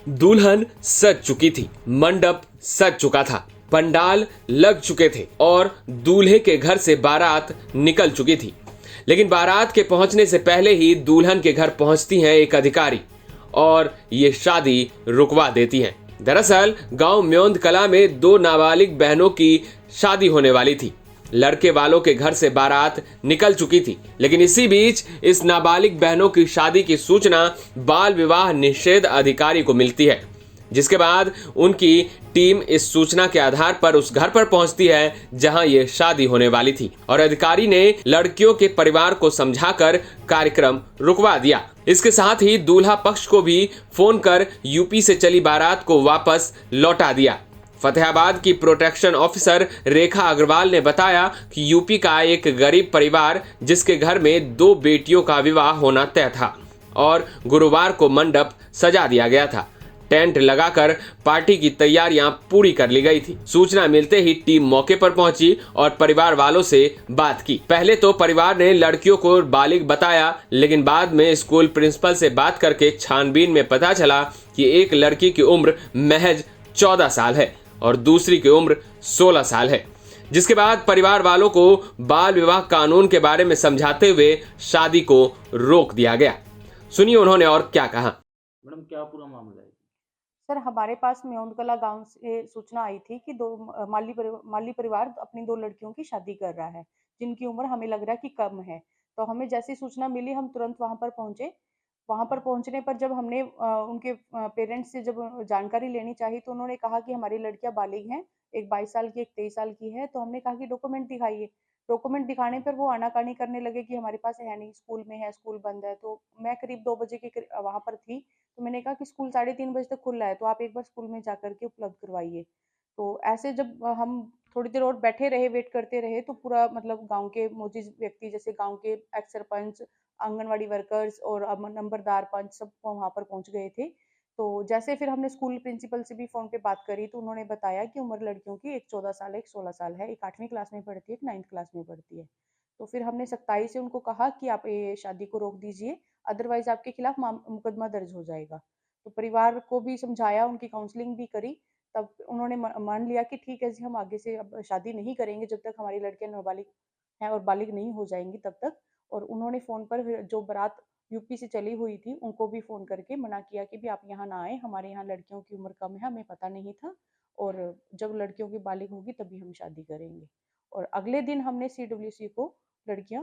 दुल्हन सज चुकी थी, मंडप सज चुका था, पंडाल लग चुके थे और दूल्हे के घर से बारात निकल चुकी थी। लेकिन बारात के पहुंचने से पहले ही दुल्हन के घर पहुंचती हैं एक अधिकारी और ये शादी रुकवा देती हैं। दरअसल गांव म्योंद कला में दो नाबालिग बहनों की शादी होने वाली थी। लड़के वालों के घर से बारात निकल चुकी थी, लेकिन इसी बीच इस नाबालिग बहनों की शादी की सूचना बाल विवाह निषेध अधिकारी को मिलती है, जिसके बाद उनकी टीम इस सूचना के आधार पर उस घर पर पहुंचती है जहां ये शादी होने वाली थी और अधिकारी ने लड़कियों के परिवार को समझाकर कार्यक्रम रुकवा दिया। इसके साथ ही दूल्हा पक्ष को भी फोन कर यूपी से चली बारात को वापस लौटा दिया। फतेहाबाद की प्रोटेक्शन ऑफिसर रेखा अग्रवाल ने बताया कि यूपी का एक गरीब परिवार जिसके घर में दो बेटियों का विवाह होना तय था और गुरुवार को मंडप सजा दिया गया था। टेंट लगाकर पार्टी की तैयारियां पूरी कर ली गई थी। सूचना मिलते ही टीम मौके पर पहुंची और परिवार वालों से बात की। पहले तो परिवार ने लड़कियों को बालिग बताया, लेकिन बाद में स्कूल प्रिंसिपल से बात करके छानबीन में पता चला कि एक लड़की की उम्र महज 14 साल है और दूसरी की उम्र 16 साल है, जिसके बाद परिवार वालों को बाल विवाह कानून के बारे में समझाते हुए शादी को रोक दिया गया। सुनिए उन्होंने और क्या कहा। मैडम क्या पूरा मामला है? सर, हमारे पास म्योंदकला गांव से सूचना आई थी कि माली परिवार अपनी दो लड़कियों की शादी कर रहा है, जिनकी उम्र हमें लग रहा है कि कम है। तो हमें जैसी सूचना मिली हम तुरंत वहां पर पहुंचे। वहां पर पहुंचने पर जब हमने उनके पेरेंट्स से जब जानकारी लेनी चाहिए तो उन्होंने कहा कि हमारी लड़कियां बालिग हैं, एक 22 साल की, एक 23 साल की है। तो हमने कहा कि डॉक्यूमेंट दिखाइए। डॉक्यूमेंट दिखाने पर वो आनाकानी करने लगे कि हमारे पास है नहीं, स्कूल में है, स्कूल बंद है। तो मैं करीब 2 बजे के वहां पर थी, तो मैंने कहा कि स्कूल 3:30 बजे तक खुला है, तो आप एक बार स्कूल में जाकर के उपलब्ध करवाइए। तो ऐसे जब हम थोड़ी देर और बैठे रहे, वेट करते रहे, तो पूरा मतलब गांव के मोजिज व्यक्ति जैसे गांव के एक्स सरपंच, आंगनवाड़ी वर्कर्स और नंबरदार पंच सब वहां पर पहुंच गए थे। तो जैसे फिर हमने स्कूल प्रिंसिपल से भी फोन पे बात करी तो उन्होंने बताया कि उम्र लड़कियों की एक 14 साल है, एक 16 साल है, एक 8वीं क्लास में पढ़ती है, एक 9th क्लास में पढ़ती है। तो फिर हमने सख्ताई से उनको कहा कि आप ये शादी को रोक दीजिए, अदरवाइज आपके खिलाफ मुकदमा दर्ज हो जाएगा। तो परिवार को भी समझाया, उनकी काउंसलिंग भी करी। तब उन्होंने मान लिया कि ठीक है जी, हम आगे से अब शादी नहीं करेंगे जब तक हमारी लड़कियां नाबालिग हैं और बालिग नहीं हो जाएंगी तब तक। और उन्होंने फ़ोन पर जो बारात यूपी से चली हुई थी उनको भी फ़ोन करके मना किया कि भी आप यहाँ ना आए, हमारे यहाँ लड़कियों की उम्र कम है, हमें पता नहीं था और जब लड़कियों की बालिग होगी तभी हम शादी करेंगे। और अगले दिन हमने सीडब्ल्यूसी को लड़कियां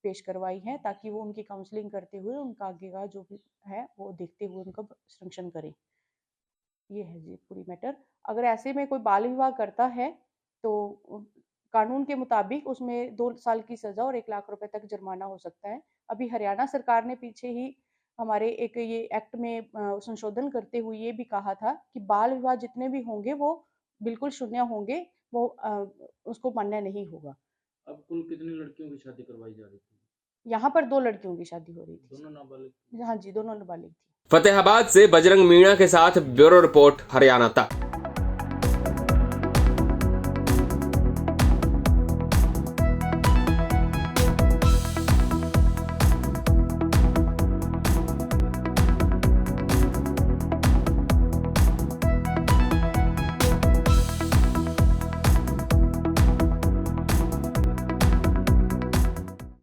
पेश करवाई हैं ताकि वो उनकी काउंसलिंग करते हुए उनका आगे का जो भी है वो देखते हुए उनका संरक्षण करें। ये है जी पूरी मैटर। अगर ऐसे में कोई बाल विवाह करता है तो कानून के मुताबिक उसमें 2 साल की सजा और 1 लाख रुपए तक जुर्माना हो सकता है। अभी हरियाणा सरकार ने पीछे ही हमारे एक ये एक्ट में संशोधन करते हुए ये भी कहा था कि बाल विवाह जितने भी होंगे वो बिल्कुल शून्य होंगे, वो उसको मान्य नहीं होगा। अब कुल कितनी लड़कियों की शादी करवाई जा रही थी? यहाँ पर 2 लड़कियों की शादी हो रही थी। दोनों नाबालिग? हाँ जी, दोनों नाबालिग थी। फतेहाबाद से बजरंग मीणा के साथ ब्यूरो रिपोर्ट, हरियाणा तक।